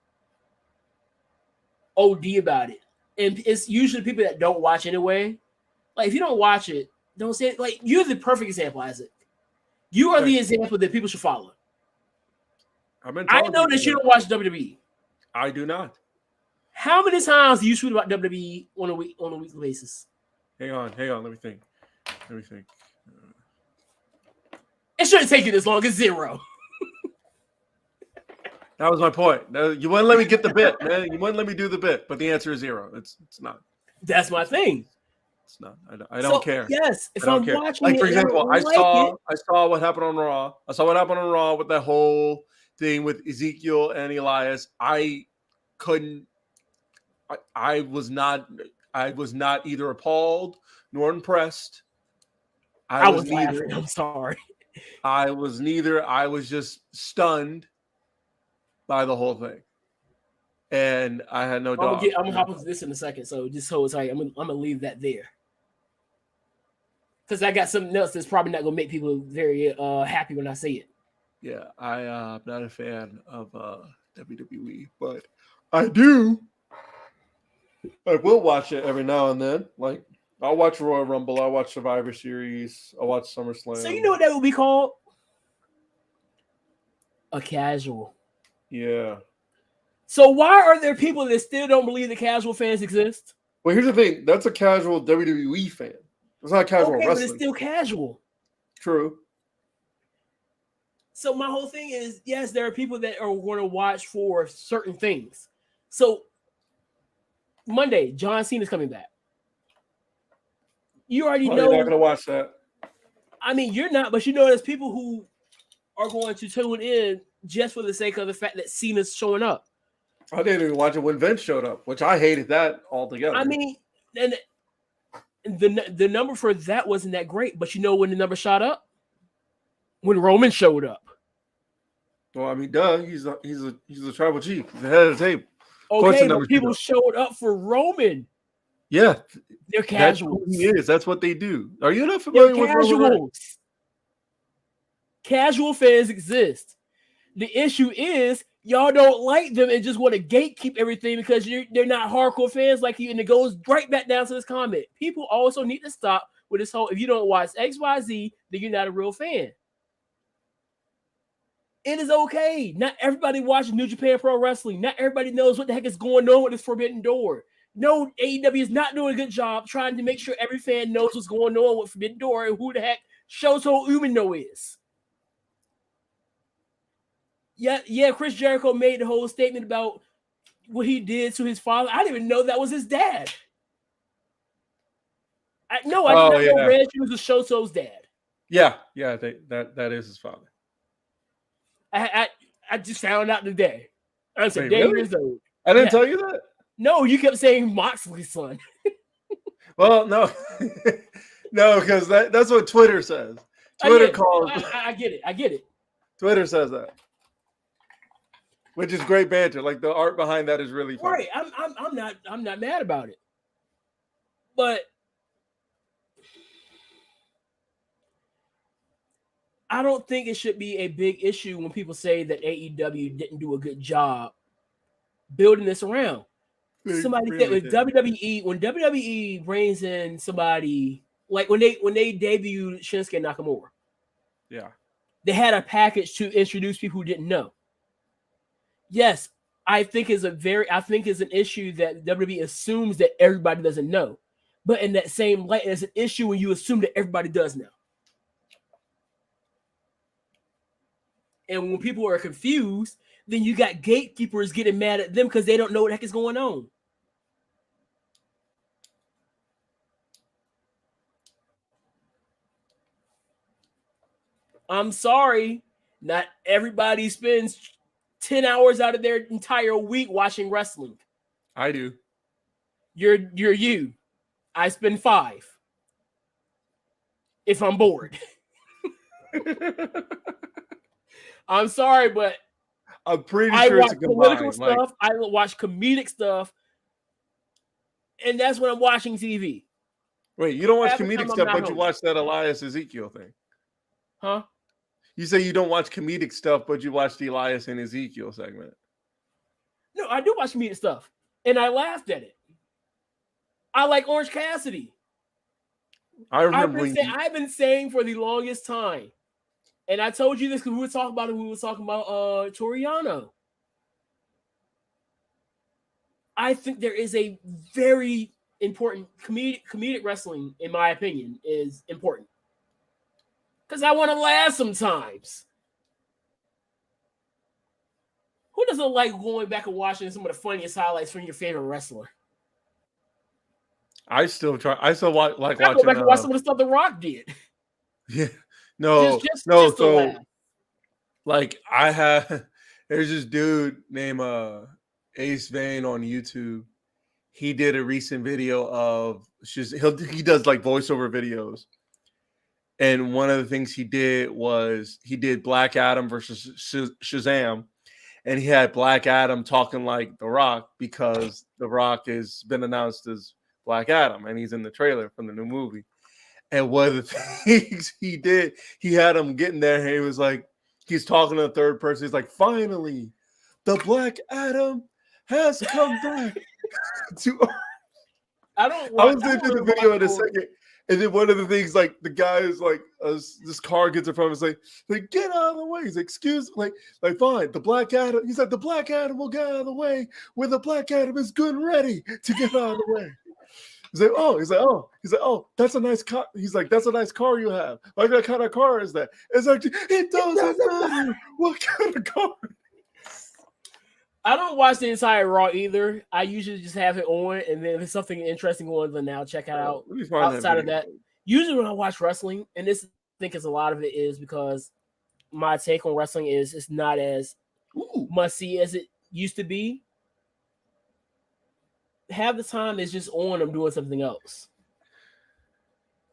OD about it. And it's usually people that don't watch anyway. Like, if you don't watch it, don't say it. Like, you're the perfect example, Isaac. You are the example that people should follow. I know that you don't watch WWE. I do not. How many times do you tweet about WWE on a weekly basis? Hang on. Let me think. It shouldn't take you this long. It's 0. That was my point. You wouldn't let me get the bit, man. You wouldn't let me do the bit, but the answer is 0. It's not. That's my thing. It's not. I don't care. Yes, if I'm watching, like, for example, I saw what happened on Raw. I saw what happened on Raw with that whole thing with Ezekiel and Elias. I was not either appalled nor impressed. I was neither. Laughing. I'm sorry. I was neither. I was just stunned by the whole thing, and I had no doubt. I'm gonna hop into this in a second. So just hold tight. I'm gonna leave that there because I got something else that's probably not gonna make people very happy when I say it. Yeah, I'm not a fan of WWE, but I do. I will watch it every now and then. Like, I'll watch Royal Rumble. I'll watch Survivor Series. I'll watch SummerSlam. So you know what that would be called? A casual. Yeah. So why are there people that still don't believe that casual fans exist? Well, here's the thing. That's a casual WWE fan. It's not casual wrestling. But it's still casual. True. So my whole thing is, yes, there are people that are going to watch for certain things. So Monday, John Cena's coming back. You already know. You're not going to watch that. I mean, you're not, but you know there's people who are going to tune in just for the sake of the fact that Cena's showing up. I didn't even watch it when Vince showed up, which I hated that altogether. I mean, and the number for that wasn't that great, but you know when the number shot up? When Roman showed up. Well, I mean, duh, he's a tribal chief. He's the head of the table. Okay, but people showed up for Roman. Yeah. They're casuals. That's who he is. That's what they do. Are you not familiar with Roman? Casual fans exist. The issue is y'all don't like them and just want to gatekeep everything because they're not hardcore fans like you. And it goes right back down to this comment. People also need to stop with this whole, if you don't watch XYZ, then you're not a real fan. It is okay. Not everybody watches New Japan Pro Wrestling. Not everybody knows what the heck is going on with this Forbidden Door. No, AEW is not doing a good job trying to make sure every fan knows what's going on with Forbidden Door and who the heck Shoto Umino is. Yeah, Chris Jericho made the whole statement about what he did to his father. I didn't even know that was his dad. I did not know Red Shoes was Shoto's dad. Yeah, that is his father. I just found out today. I said, years old. I didn't tell you that? No, you kept saying Moxley's son. Well, no. No, because that's what Twitter says. Twitter calls. I get it. Twitter says that. Which is great banter. Like, the art behind that is really fun. Right. I'm not mad about it. But I don't think it should be a big issue when people say that AEW didn't do a good job building this around. Somebody said with WWE, when WWE brings in somebody like when they debuted Shinsuke Nakamura, yeah, they had a package to introduce people who didn't know. Yes, I think it's an issue that WWE assumes that everybody doesn't know, but in that same light, it's an issue when you assume that everybody does know. And when people are confused, then you got gatekeepers getting mad at them because they don't know what the heck is going on. I'm sorry, not everybody spends 10 hours out of their entire week watching wrestling. I do. You're you. I spend 5. If I'm bored. I'm sorry, but I'm pretty I sure it's watch a political combined. stuff. I watch comedic stuff, and that's when I'm watching TV. Wait, you don't watch Half the comedic time I'm stuff, not but you home. watch that Elias Ezekiel thing. Huh? You say you don't watch comedic stuff, but you watch the Elias and Ezekiel segment. No, I do watch comedic stuff, and I laughed at it. I like Orange Cassidy. I remember I've been saying for the longest time, and I told you this because we were talking about it. We were talking about Toriano. I think there is a very important comedic wrestling, in my opinion, is important because I want to laugh sometimes. Who doesn't like going back and watching some of the funniest highlights from your favorite wrestler? I still like watching. Go back and watch some of the stuff The Rock did. Yeah, no. So like I have, there's this dude named Ace Vane on YouTube. He did a recent video of he does like voiceover videos, and one of the things he did was he did Black Adam versus Shazam, and he had Black Adam talking like The Rock because The Rock has been announced as Black Adam, and he's in the trailer from the new movie. And one of the things he did, he had him getting there, and he was like, he's talking to the third person. He's like, finally, the Black Adam has come back to Earth. I was into the video in a second, and then one of the things, like the guy is like, this car gets in front of him, like get out of the way. He's like, excuse, like fine, the Black Adam. He's like, the Black Adam will get out of the way when the Black Adam is good and ready to get out of the way. He's like, oh, that's a nice car. He's like, that's a nice car you have. Like, what kind of car is that? It's like, it doesn't matter what kind of car. I don't watch the entire Raw either. I usually just have it on, and then if it's something interesting on, then I'll check it out. Outside of that, usually when I watch wrestling, and this I think is a lot of it is because my take on wrestling is it's not as must see as it used to be. Half the time it's just on, I'm doing something else.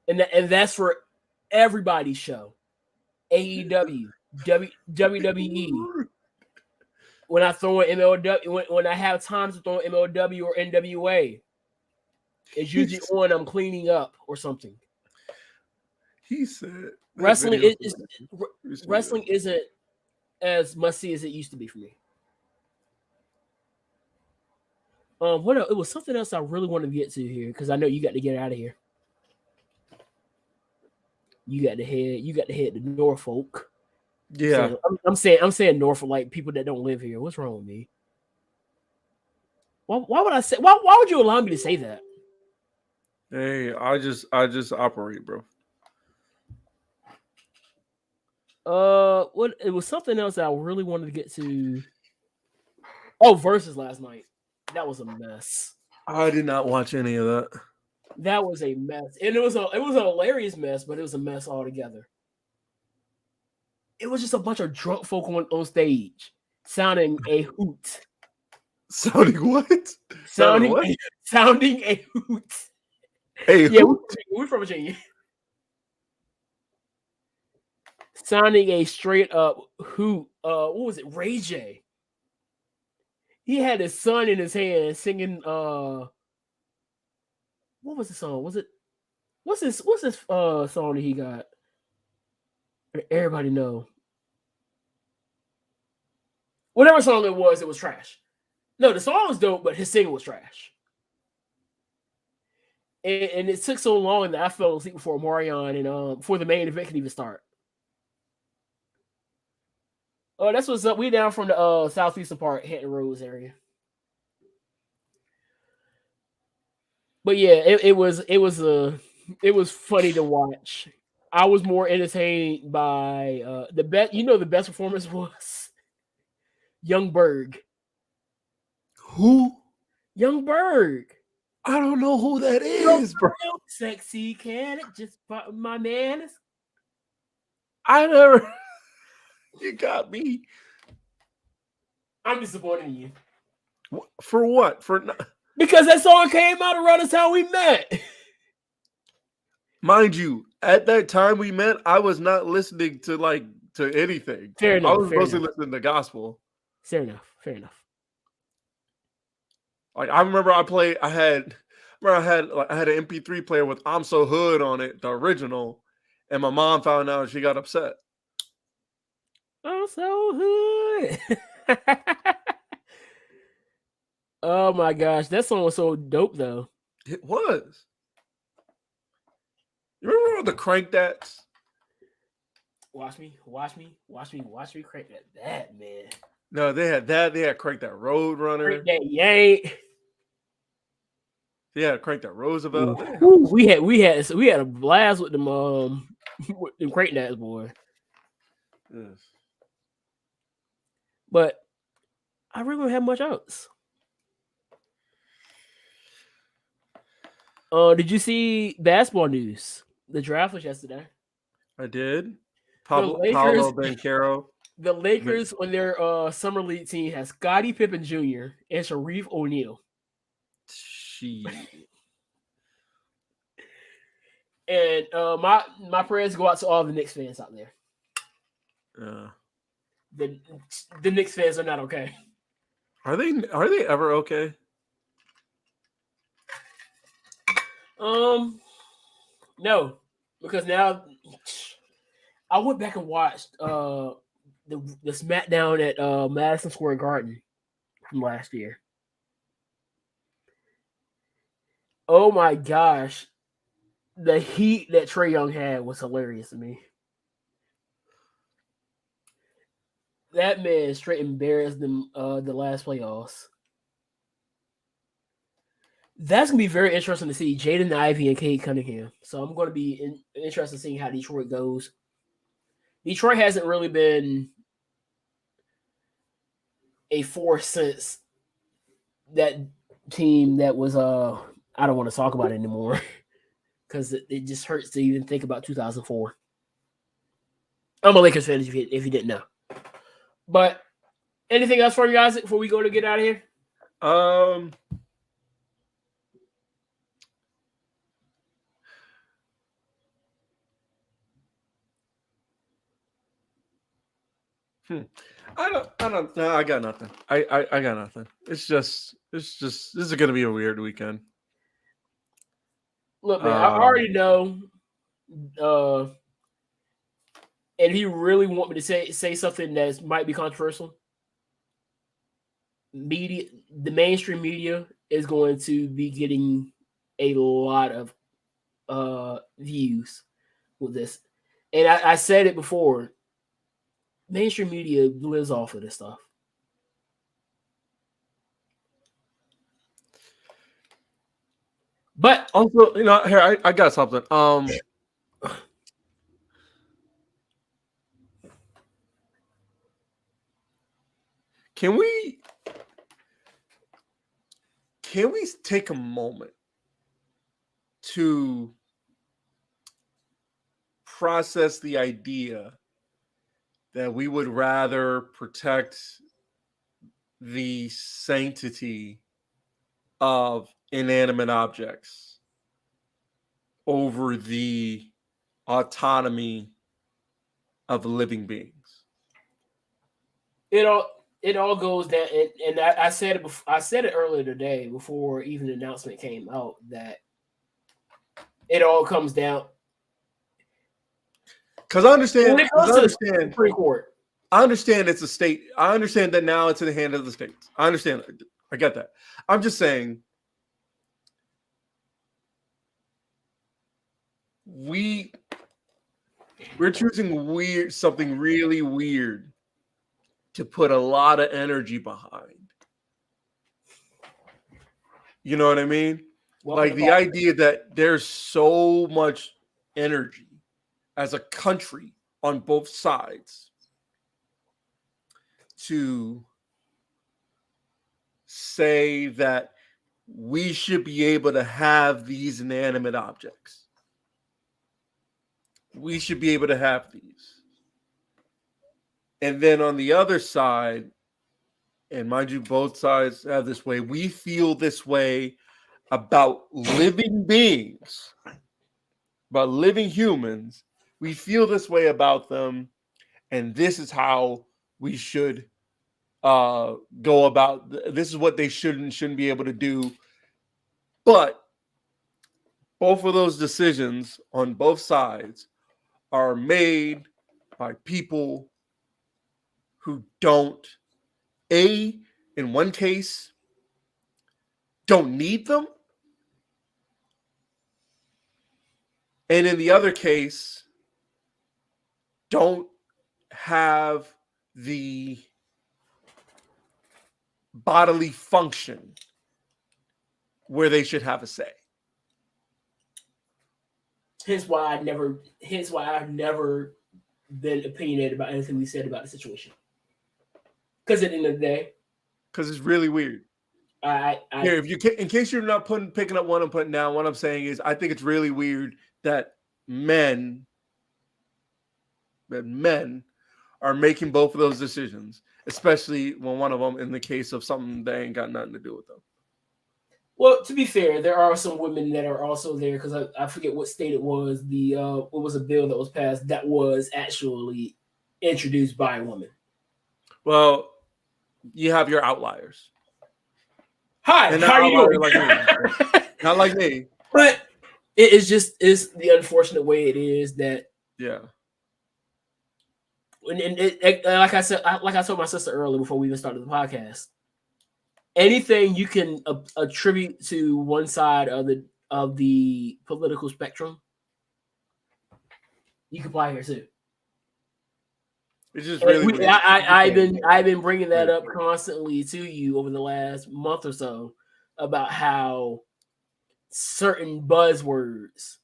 And that's for everybody's show. AEW, WWE. When I throw in MLW, when I have time to throw in MLW or NWA, it's usually on, I'm cleaning up or something. He said wrestling isn't as must-see as it used to be for me. What else? It was something else I really wanted to get to here because I know you got to get out of here. You got to head to Norfolk. Yeah, so I'm saying Norfolk like people that don't live here. What's wrong with me? Why would I say? Why would you allow me to say that? Hey, I just operate, bro. What? It was something else that I really wanted to get to. Oh, Verzuz last night. That was a mess. I did not watch any of that. That was a mess, and it was a hilarious mess, but it was a mess altogether. It was just a bunch of drunk folk on stage, sounding a hoot. Sounding what? Sounding a hoot. Hey, yeah, we're from Virginia. Sounding a straight up hoot. What was it? Ray J. He had his son in his hand singing. What was the song? Was it? What's this song that he got? Everybody know. Whatever song it was trash. No, the song was dope, but his singing was trash. And it took so long that I fell asleep before Marion and before the main event could even start. Oh, that's what's up. We down from the southeastern part, Hampton Roads area. But yeah, it was funny to watch. I was more entertained by the best. You know, the best performance was Young Berg. Who? Young Berg. I don't know who that is, bro. Sexy can it just my man? I never. You got me. I'm disappointed in you. For what? Because that song came out around the time we met. Mind you, at that time we met, I was not listening to like to anything. Fair enough. I was mostly listening to gospel. Fair enough. Like I remember I had an MP3 player with "I'm So Hood" on it, the original, and my mom found out and she got upset. I'm so hood. Oh my gosh, that song was so dope though. It was. You remember all the Crank Dats? Watch me crank that man. No, they had that. They had Crank That Roadrunner. Crank that yank. Yeah, Crank That Roosevelt. Ooh, we had a blast with them with them Crank Dats, boy. Yes. But I really don't have much else. Did you see basketball news? The draft was yesterday. I did. Pablo Banchero. The Lakers on their summer league team has Scottie Pippen Jr. and Shareef O'Neal. And my prayers go out to all the Knicks fans out there. The Knicks fans are not okay. Are they ever okay? No, because now I went back and watched the SmackDown at Madison Square Garden from last year. Oh my gosh, the heat that Trae Young had was hilarious to me. That man straight embarrassed them the last playoffs. That's going to be very interesting to see Jaden Ivey and Cade Cunningham. So I'm going to be interested in seeing how Detroit goes. Detroit hasn't really been a force since that team that was I don't want to talk about it anymore because it just hurts to even think about 2004. I'm a Lakers fan if you didn't know. But anything else for you guys before we go to get out of here? I don't know. I got nothing. I got nothing. It's just this is gonna be a weird weekend. Look, man, I already know. And if you really want me to say something that might be controversial, the mainstream media is going to be getting a lot of views with this. And I said it before. Mainstream media lives off of this stuff. But also, here I got something. Can we take a moment to process the idea that we would rather protect the sanctity of inanimate objects over the autonomy of living beings? It all goes down, and I said it before, I said it earlier today before even the announcement came out that it all comes down. Because I understand. Supreme Court. I understand it's a state. I understand that now it's in the hand of the states. I understand. I get that. I'm just saying we're choosing something really weird to put a lot of energy behind. You know what I mean? Like the idea that there's so much energy as a country on both sides to say that we should be able to have these inanimate objects. We should be able to have these. And then on the other side, and mind you, both sides have this way, we feel this way about living beings, about living humans. We feel this way about them, and this is how we should go about. This is what they should and shouldn't be able to do. But both of those decisions on both sides are made by people who don't, in one case, don't need them. And in the other case, don't have the bodily function where they should have a say. Hence why I've never been opinionated about anything we said about the situation. Because at the end of the day, because it's really weird. Here, if you can, in case you're not picking up what I'm putting down, what I'm saying is I think it's really weird that men are making both of those decisions, especially when one of them in the case of something that ain't got nothing to do with them. Well, to be fair, there are some women that are also there because I forget what state it was. It was a bill that was passed that was actually introduced by a woman. Well, you have your outliers. Hi, how are you doing? Like me. Not like me. But it's the unfortunate way it is that like I said, like I told my sister earlier before we even started the podcast, anything you can attribute to one side of the political spectrum, you can apply here too. It's just really. I've been bringing that up constantly to you over the last month or so about how certain buzzwords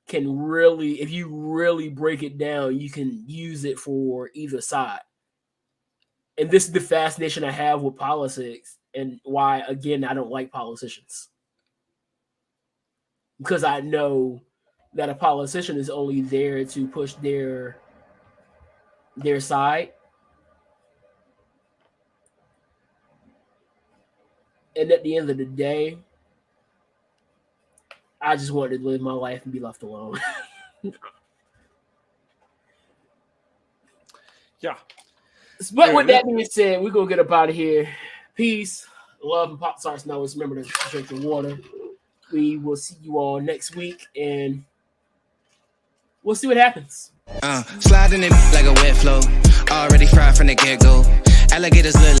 can really, if you really break it down, you can use it for either side. And this is the fascination I have with politics and why, again, I don't like politicians. Because I know that a politician is only there to push their side. And at the end of the day, I just wanted to live my life and be left alone. Yeah. But with that being said, we're going to get up out of here. Peace, love, and Pop Tarts. Now, remember to drink your water. We will see you all next week, and we'll see what happens. Sliding it like a wet flow. Already fried from the get-go. Alligators look